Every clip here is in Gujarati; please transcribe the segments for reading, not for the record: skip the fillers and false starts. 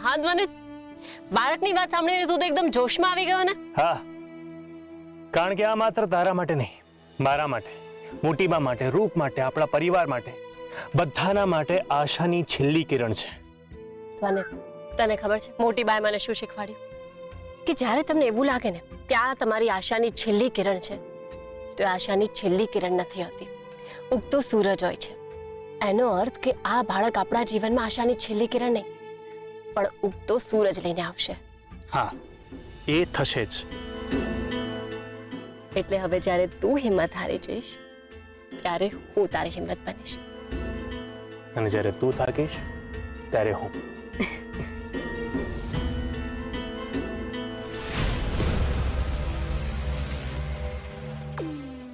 હા ધ્વનિ, બાળકની વાત સાંભળીને તું તો એકદમ જોશમાં આવી ગયો ને? હા, કારણ કે આ માત્ર તારા માટે નહીં, મારા માટે, મોટીબા માટે, રૂપ માટે, આપણા પરિવાર માટે, બધાના માટે આશાની છેલ્લી કિરણ છે. ધ્વનિ, તને ખબર છે મોટી બાએ મને શું શીખવાડ્યું? કે જ્યારે તમને એવું લાગે ને ત્યાં તમારી આશાની છેલ્લી કિરણ છે, તો એ આશાની છેલ્લી કિરણ નથી હોતી, ઉગતો સૂરજ હોય છે. એનો અર્થ કે આ બાળક આપણા જીવનમાં આશાની છેલ્લી કિરણ નહીં પણ ઉગતો સૂરજ લઈને આવશે. હા, એ થશે જ. એટલે હવે જ્યારે તું હિંમત હારી જઈશ ત્યારે હું તારી હિંમત બનીશ, અને જ્યારે તું થાકીશ ત્યારે હું.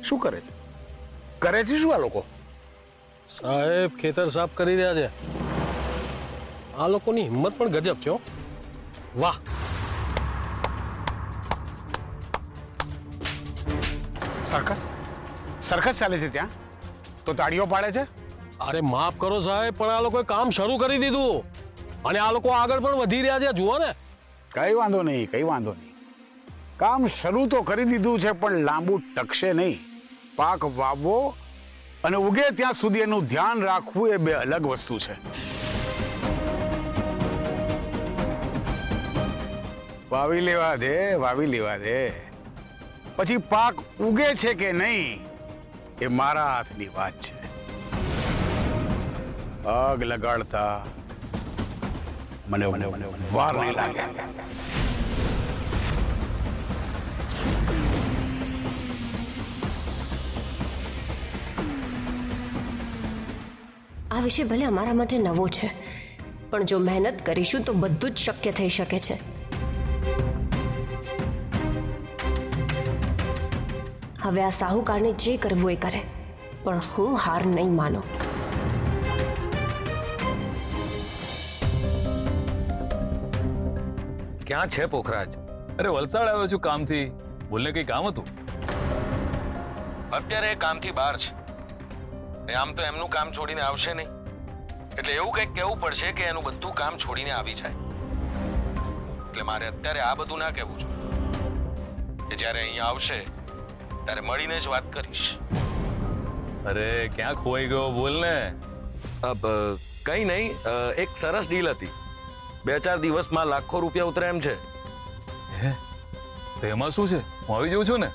શું કરે છે? કરે છે શું આ લોકો? સાહેબ ખેતર સાફ કરી રહ્યા છે. આ લોકોની હિંમત પણ ગજબ છે. વાહ! સર્કસ સર્કસ ચાલે છે ત્યાં તો તાળીઓ પાડે છે? અરે માફ કરો સાહેબ, પણ આ લોકોએ કામ શરૂ કરી દીધું અને આ લોકો આગળ પણ વધી રહ્યા છે. જુઓ ને. કઈ વાંધો નહીં, કઈ વાંધો નહીં. કામ શરૂ તો કરી દીધું છે પણ લાંબુ ટકશે નહીં. પાક વાવવો અને ઉગે ત્યાં સુધી એનું ધ્યાન રાખવું એ બે અલગ વસ્તુ છે. વાવી લેવા દે, વાવી લેવા દે. પછી પાક ઉગે છે કે નહીં એ મારા હાથની વાત છે. આગ લગાડતા મને વાર નહીં લાગે. આ વિષય ભલે અમારા માટે નવો છે પણ જો મહેનત કરીશું તો બધું જ શક્ય થઈ શકે છે. હવે આ સાહુકારને જે કરવું એ કરે પણ હું હાર નહીં માનું. ક્યાં છે પોખરાજ? અરે વલસાડ આવ્યો છું કામથી. બોલને કઈ કામ હતું? અત્યારે એ કામથી બહાર છે. આમ તો એમનું કામ છોડીને આવશે નહીં, એટલે એવું કંઈક કહેવું પડશે કે એનું બધું કામ છોડીને આવી જાય. એટલે મારે અત્યારે આ બધું ના કહેવું જોઈએ કે જ્યારે અહીંયા આવશે ત્યારે મળીને જ વાત કરીશ. અરે ક્યાં ખોવાઈ ગયો? બોલને. કંઈ નહીં, એક સરસ ડીલ હતી. 2-4 દિવસમાં લાખો રૂપિયા ઉતરે એમ છે. હે? તો એમાં શું છે? હું આવી જાઉં છું ને.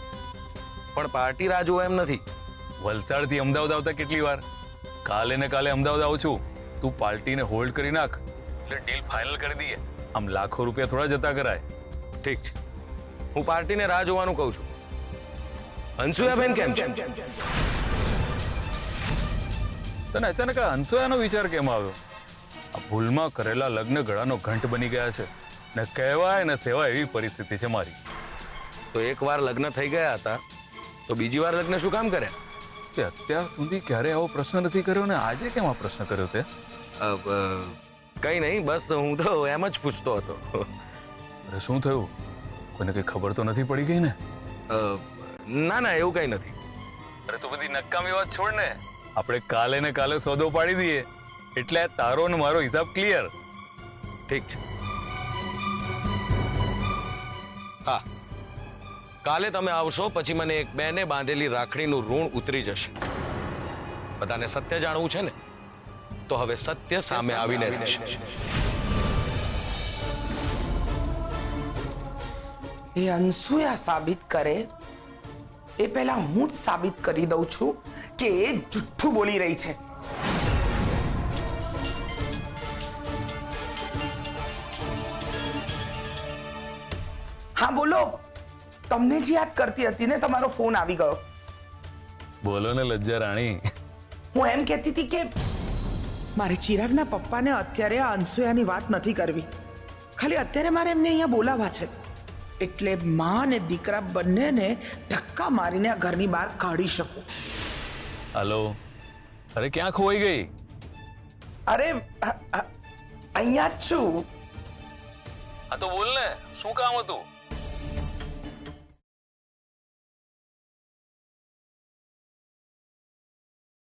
પણ પાર્ટી રાહ જોવા એમ નથી. વલસાડથી અમદાવાદ આવતા કેટલી વાર? કાલે ને કાલે અમદાવાદ આવું છું. તું પાર્ટીને હોલ્ડ કરી નાખ એટલે ડીલ ફાઇનલ કરી દઈએ. આમ લાખો રૂપિયા થોડા જતા કરાય. ઠીક છે, હું પાર્ટીને રાહ જોવાનું કહું છું. હંસુયાબેન કેમ છે? તને અચાનક આ હંસોયાનો વિચાર કેમ આવ્યો? આ ભૂલમાં કરેલા લગ્ન ગળાનો ઘંટ બની ગયા છે ને કહેવાય ને સેવાય એવી પરિસ્થિતિ છે મારી. તો એકવાર લગ્ન થઈ ગયા હતા તો બીજી વાર લગ્ન શું કામ કર્યા? તે અત્યાર સુધી ક્યારે આવો પ્રશ્ન નથી કર્યો ને આજે કેમ આ પ્રશ્ન કર્યો તે? કઈ નહીં, બસ હું તો એમ જ પૂછતો હતો. અરે શું થયું? કોઈને કઈ ખબર તો નથી પડી ગઈ ને? ના ના, એવું કઈ નથી. અરે તો બધી નકામી વાત છોડ ને. આપણે કાલે ને કાલે સોદો પાડી દઈએ એટલે તારો ને મારો હિસાબ ક્લિયર. ઠીક છે. હા, કાલે તમે આવશો પછી મને એક બેને બાંધેલી રાખડીનું ઋણ ઉતરી જશે. બધાને સત્ય જાણવું છે ને, તો હવે સત્ય સામે આવીને રહેશે. એ અનસુયા સાબિત કરે એ પહેલા હું જ સાબિત કરી દઉં છું કે એ જુઠ્ઠું બોલી રહી છે. હા બોલો, તમને જ યાદ કરતી હતી ને, તમારો ફોન આવી ગયો. બોલો ને લજ્જા રાણી. હું એમ કહેતી હતી કે મારે ચિરાગના પપ્પાને અત્યારે આ અનસુયાની વાત નથી કરવી. ખાલી અત્યારે મારે એમને અહીંયા બોલાવવા છે. એટલે માં અને દીકરા બંનેને ધક્કા મારીને આ ઘરની બહાર કાઢી શકું. હાલો. અરે ક્યાં ખોવાઈ ગઈ? અરે અહીંયા જ છું. હા તો બોલ ને, શું કામ હતું?